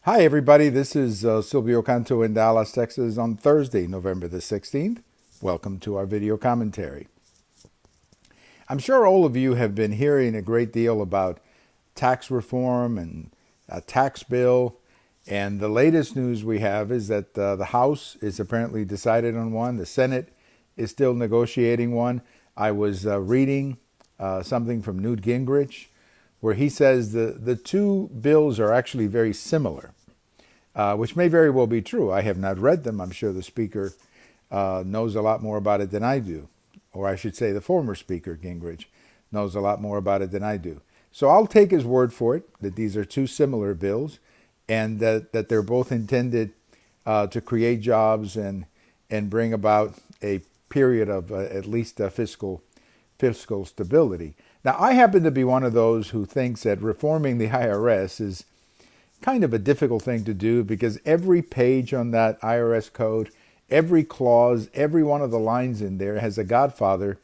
Hi, everybody. This is Silvio Canto in Dallas, Texas on Thursday, November the 16th. Welcome to our video commentary. I'm sure all of you have been hearing a great deal about tax reform and a tax bill. And the latest news we have is that the House is apparently decided on one. The Senate is still negotiating one. I was reading something from Newt Gingrich where he says the two bills are actually very similar. Which may very well be true. I have not read them. I'm sure the speaker knows a lot more about it than I do. Or I should say the former speaker, Gingrich, knows a lot more about it than I do. So I'll take his word for it that these are two similar bills and that they're both intended to create jobs and bring about a period of at least fiscal stability. Now, I happen to be one of those who thinks that reforming the IRS is kind of a difficult thing to do because every page on that IRS code, every clause, every one of the lines in there has a godfather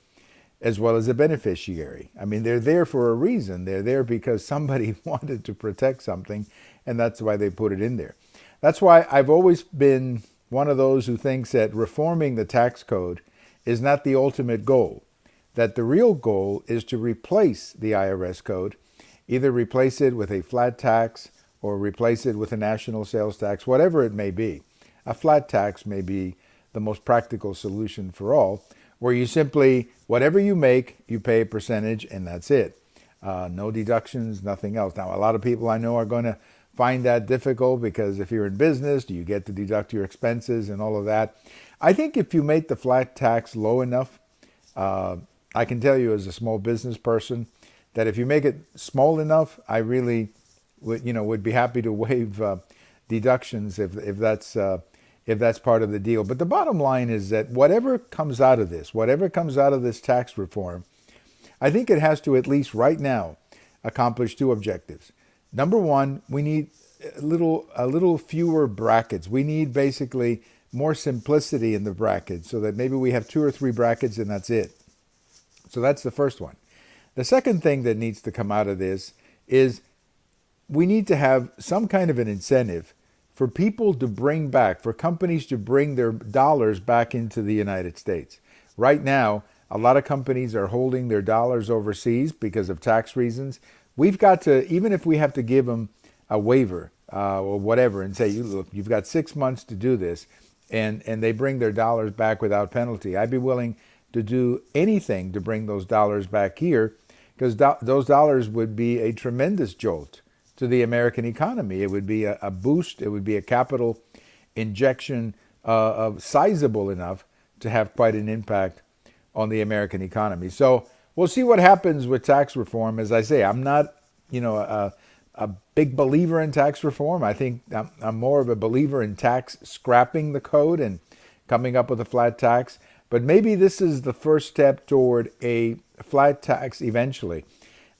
as well as a beneficiary. I mean, they're there for a reason. They're there because somebody wanted to protect something, and that's why they put it in there. That's why I've always been one of those who thinks that reforming the tax code is not the ultimate goal, that the real goal is to replace the IRS code, either replace it with a flat tax or replace it with a national sales tax, whatever it may be. A flat tax may be the most practical solution for all, where you simply, whatever you make, you pay a percentage and that's it. No deductions, nothing else. Now, a lot of people I know are going to find that difficult because if you're in business, do you get to deduct your expenses and all of that? I think if you make the flat tax low enough, I can tell you as a small business person that if you make it small enough, I really would be happy to waive deductions if that's part of the deal. But the bottom line is that whatever comes out of this tax reform, I think it has to, at least right now, accomplish two objectives. Number one, we need a little fewer brackets. We need basically more simplicity in the brackets so that maybe we have two or three brackets and that's it. So that's the first one. The second thing that needs to come out of this is we need to have some kind of an incentive for people to bring back, for companies to bring their dollars back into the United States. Right now, a lot of companies are holding their dollars overseas because of tax reasons. We've got to, even if we have to give them a waiver or whatever and say, look, you've got 6 months to do this, and they bring their dollars back without penalty, I'd be willing to do anything to bring those dollars back here because those dollars would be a tremendous jolt to the American economy. It would be a boost. It would be a capital injection of sizable enough to have quite an impact on the American economy. So we'll see what happens with tax reform. As I say, I'm not, a big believer in tax reform. I think I'm more of a believer in tax scrapping the code and coming up with a flat tax. But maybe this is the first step toward a flat tax eventually.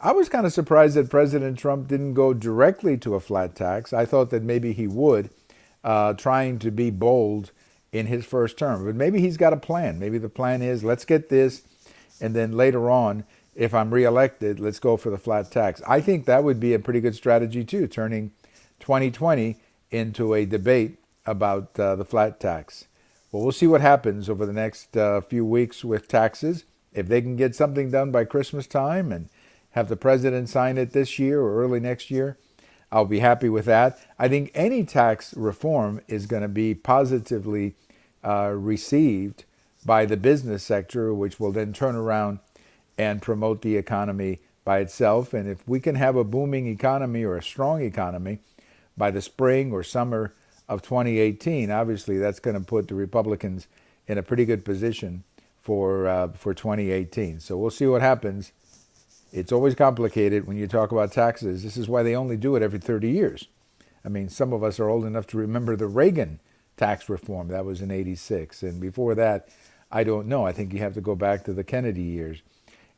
I was kind of surprised that President Trump didn't go directly to a flat tax. I thought that maybe he would, trying to be bold in his first term. But maybe he's got a plan. Maybe the plan is, let's get this, and then later on, if I'm reelected, let's go for the flat tax. I think that would be a pretty good strategy too, turning 2020 into a debate about the flat tax. Well, we'll see what happens over the next few weeks with taxes. If they can get something done by Christmas time and have the president sign it this year or early next year, I'll be happy with that. I think any tax reform is going to be positively received by the business sector, which will then turn around and promote the economy by itself. And if we can have a booming economy or a strong economy by the spring or summer of 2018, obviously that's going to put the Republicans in a pretty good position for 2018. So we'll see what happens. It's always complicated when you talk about taxes. This is why they only do it every 30 years. I mean, some of us are old enough to remember the Reagan tax reform. That was in 86. And before that, I don't know. I think you have to go back to the Kennedy years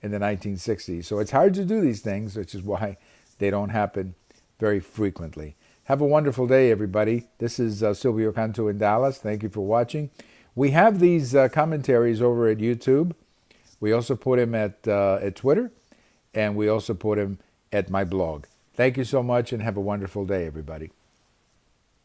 in the 1960s. So it's hard to do these things, which is why they don't happen very frequently. Have a wonderful day, everybody. This is Silvio Canto in Dallas. Thank you for watching. We have these commentaries over at YouTube. We also put them at Twitter. And we also put him at my blog. Thank you so much and have a wonderful day, everybody.